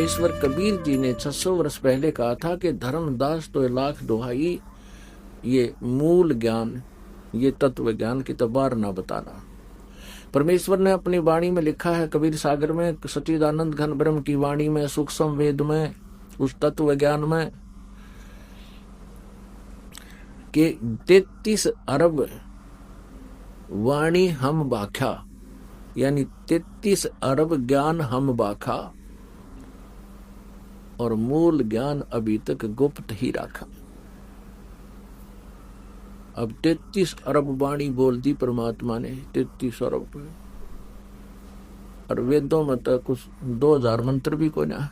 परमेश्वर कबीर जी ने 600 वर्ष पहले कहा था कि धर्मदास तो लाख दुहाई, ये मूल ज्ञान, ये तत्व ज्ञान की तो बार ना बताना। परमेश्वर ने अपनी वाणी में लिखा है, कबीर सागर में, सच्चिदानंद घन ब्रह्म की वाणी में, सूक्ष्म वेद में, उस तत्व ज्ञान में, कि 33 अरब वाणी हम बाख्या, यानी 33 अरब ज्ञान हम बाखा, और मूल ज्ञान अभी तक गुप्त ही रखा। अब 33 अरब वाणी बोल दी परमात्मा ने, 33 अरब, और वेदों में तो कुछ 2000 मंत्र भी कोई ना,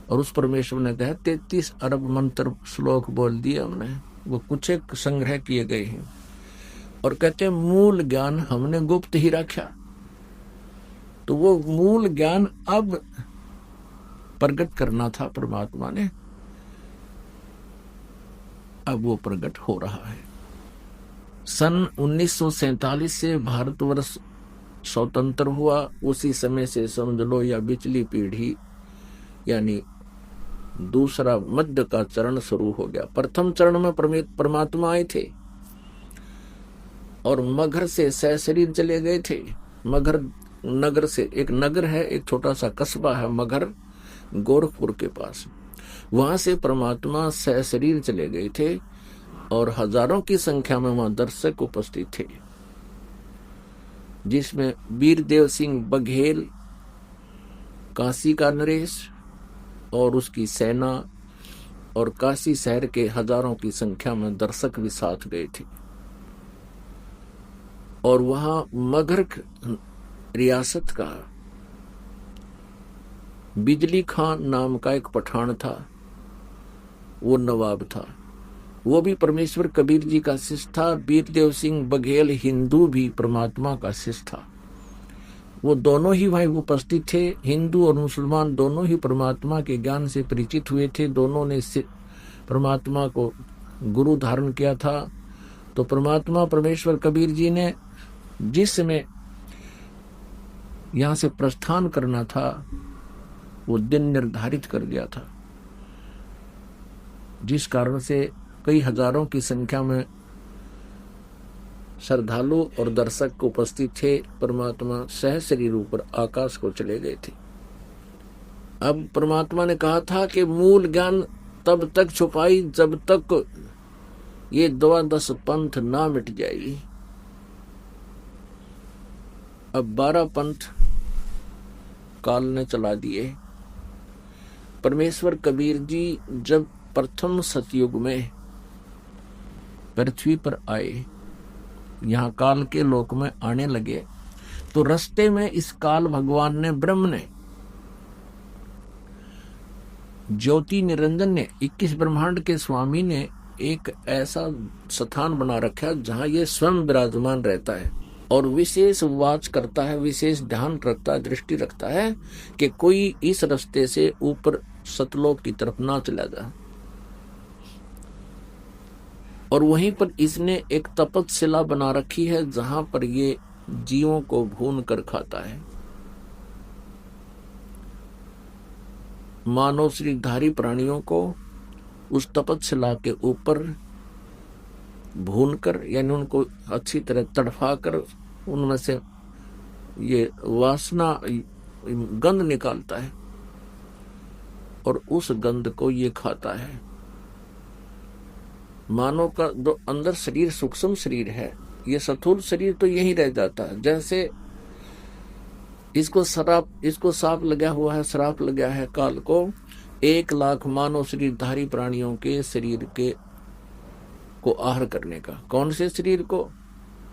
और उस परमेश्वर ने कहा 33 अरब मंत्र श्लोक बोल दिए हमने, वो कुछ एक संग्रह किए गए हैं, और कहते हैं मूल ज्ञान हमने गुप्त ही रखा। तो वो मूल ज्ञान अब प्रकट करना था परमात्मा ने, अब वो प्रकट हो रहा है। सन 1947 से भारतवर्ष स्वतंत्र हुआ, उसी समय से समझ लो या पिछली पीढ़ी यानी दूसरा मध्य का चरण शुरू हो गया। प्रथम चरण में परमात्मा आए थे और मगहर से सहशरीर चले गए थे। मगहर नगर से, एक नगर है, एक छोटा सा कस्बा है मगहर, गोरखपुर के पास, वहां से परमात्मा सहशरीर चले गए थे और हजारों की संख्या में वहां दर्शक उपस्थित थे, जिसमें वीरदेव सिंह बघेल, काशी का नरेश और उसकी सेना, और काशी शहर के हजारों की संख्या में दर्शक भी साथ गए थे। और वहां मगहर रियासत का बिजली खान नाम का एक पठान था, वो नवाब था, वो भी परमेश्वर कबीर जी का शिष्य था। वीरदेव सिंह बघेल हिंदू भी परमात्मा का शिष्य था। वो दोनों ही भाई उपस्थित थे, हिंदू और मुसलमान दोनों ही परमात्मा के ज्ञान से परिचित हुए थे, दोनों ने परमात्मा को गुरु धारण किया था। तो परमात्मा परमेश्वर कबीर जी ने जिस समय यहां से प्रस्थान करना था, वो दिन निर्धारित कर दिया था, जिस कारण से कई हजारों की संख्या में श्रद्धालु और दर्शक उपस्थित थे। परमात्मा सहशरीर ऊपर आकाश को चले गए थे। अब परमात्मा ने कहा था कि मूल ज्ञान तब तक छुपाई जब तक ये 12 पंथ ना मिट जाएगी। अब 12 पंथ काल ने चला दिए। परमेश्वर कबीर जी जब प्रथम सतयुग में पृथ्वी पर आए, यहाँ काल के लोक में आने लगे, तो रास्ते में इस काल भगवान ने, ब्रह्म ने, ज्योति निरंजन ने, 21 ब्रह्मांड के स्वामी ने एक ऐसा स्थान बना रखा जहां ये स्वयं विराजमान रहता है और विशेष वाच करता है, विशेष ध्यान रखता है, दृष्टि रखता है कि कोई इस रास्ते से ऊपर सतलोक की तरफ ना चला जाए। और वहीं पर इसने एक तपस्शिला बना रखी है जहां पर ये जीवों को भून कर खाता है। मानव शरीरधारी प्राणियों को उस तपस्शिला के ऊपर भून कर, यानी उनको अच्छी तरह तड़फा कर उनमें से ये वासना गंध निकालता है और उस गंध को ये खाता है। मानव का जो अंदर शरीर सूक्ष्म शरीर है, ये स्थूल शरीर तो यही रह जाता है। जैसे इसको श्राप लगा हुआ है, श्राप लगा है काल को 1 लाख मानव शरीरधारी प्राणियों के शरीर के को आहार करने का। कौन से शरीर को?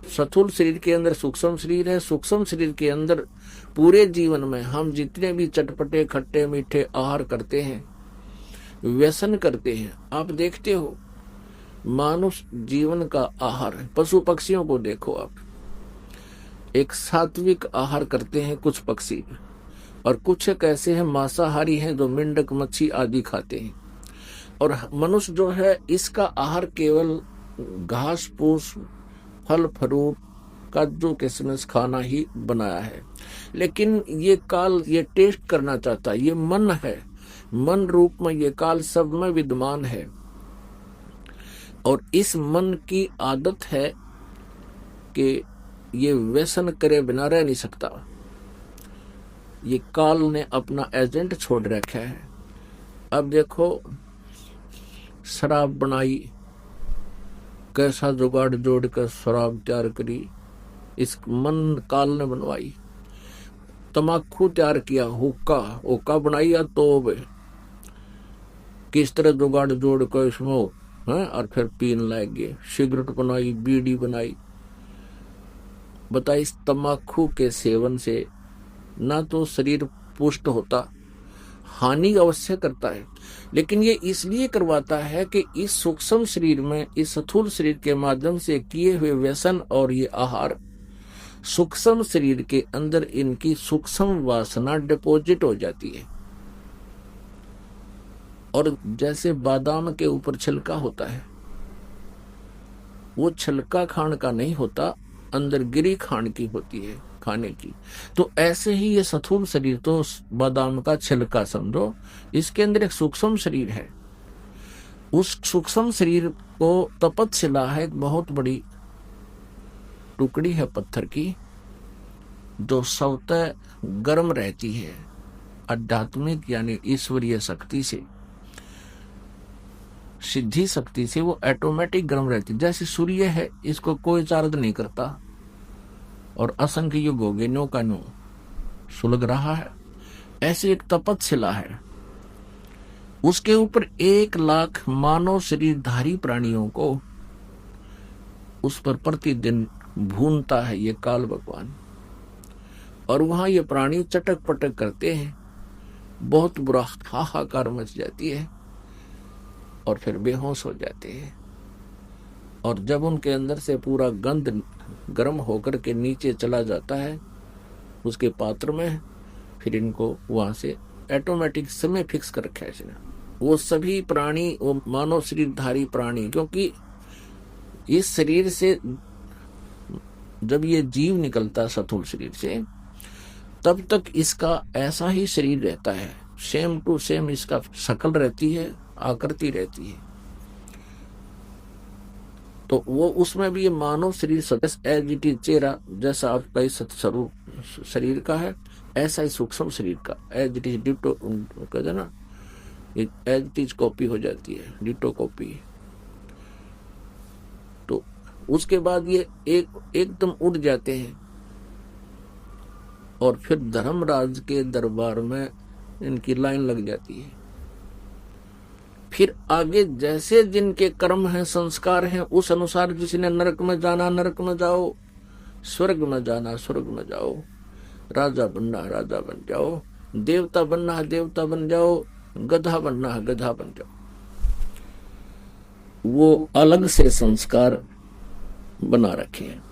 स्थूल शरीर के अंदर सूक्ष्म शरीर है, सूक्ष्म शरीर के अंदर पूरे जीवन में हम जितने भी चटपटे खट्टे मीठे आहार करते हैं, व्यसन करते हैं, आप देखते हो मानव जीवन का आहार, पशु पक्षियों को देखो आप, एक सात्विक आहार करते हैं कुछ पक्षी, और कुछ एक ऐसे हैं मांसाहारी हैं जो मेंढक मच्छी आदि खाते हैं। और मनुष्य जो है इसका आहार केवल घास फूस, फल फ्रूट काजू किशमिश खाना ही बनाया है। लेकिन ये काल ये टेस्ट करना चाहता है, ये मन है, मन रूप में ये काल सब में विद्यमान है। और इस मन की आदत है कि ये व्यसन करे बिना रह नहीं सकता। ये काल ने अपना एजेंट छोड़ रखा है। अब देखो शराब बनाई, कैसा जुगाड़ जोड़ कर शराब तैयार करी, इस मन काल ने बनवाई। तमाकू तैयार किया, हुक्का बनाई या तोब, किस तरह जुगाड़ जोड़ कर इसमें और फिर पीने लग गए। सिगरेट बनाई, बीड़ी बनाई। बताइए, इस तमाकू के सेवन से ना तो शरीर पुष्ट होता, हानि अवश्य करता है, लेकिन ये इसलिए करवाता है कि इस सूक्ष्म शरीर में, इस स्थूल शरीर के माध्यम से किए हुए व्यसन और ये आहार सूक्ष्म शरीर के अंदर इनकी सूक्ष्म वासना डिपॉजिट हो जाती है। और जैसे बादाम के ऊपर छिलका होता है, वो छिलका खान का नहीं होता, अंदर गिरी खान की होती है, खाने की। तो ऐसे ही ये स्थूल शरीर तो बादाम का छिलका समझो, इसके अंदर एक सूक्ष्म शरीर है। उस सूक्ष्म शरीर को तपतशिला है, एक बहुत बड़ी टुकड़ी है पत्थर की, जो स्वतः गर्म रहती है आध्यात्मिक यानी ईश्वरीय शक्ति से, सिद्धि शक्ति से वो ऑटोमेटिक गर्म रहती है। जैसे सूर्य है, इसको कोई चार्ज नहीं करता और असंख्य युग हो गए नो का नो सुलग रहा है। ऐसे एक तपतशिला है, उसके ऊपर 1 लाख मानव शरीरधारी प्राणियों को उस पर प्रतिदिन भूनता है ये काल भगवान। और वहां ये प्राणी चटक पटक करते हैं, बहुत बुरा हाहाकार मच जाती है और फिर बेहोश हो जाते हैं। और जब उनके अंदर से पूरा गंध गर्म होकर के नीचे चला जाता है उसके पात्र में, फिर इनको वहां से ऑटोमेटिक समय फिक्स कर रखा है इसने। वो सभी प्राणी, वो मानव शरीरधारी प्राणी, क्योंकि इस शरीर से जब ये जीव निकलता स्थूल शरीर से, तब तक इसका ऐसा ही शरीर रहता है, सेम टू सेम इसका शक्ल रहती है, आकृति रहती है। तो वो उसमें भी ये मानव शरीर सदस्य एज इट इज, चेहरा जैसा आपका इस शरीर का है, ऐसा ही सूक्ष्म शरीर का एज इट इज डिटो कहते हैं ना, एज इट इज कॉपी हो जाती है, डिटो कॉपी। तो उसके बाद ये एकदम उड़ जाते हैं और फिर धर्मराज के दरबार में इनकी लाइन लग जाती है। फिर आगे जैसे जिनके कर्म हैं, संस्कार हैं, उस अनुसार जिसने नरक में जाना नरक में जाओ, स्वर्ग में जाना स्वर्ग में जाओ, राजा बनना राजा बन जाओ, देवता बनना है देवता बन जाओ, गधा बनना है गधा बन जाओ। वो अलग से संस्कार बना रखे हैं।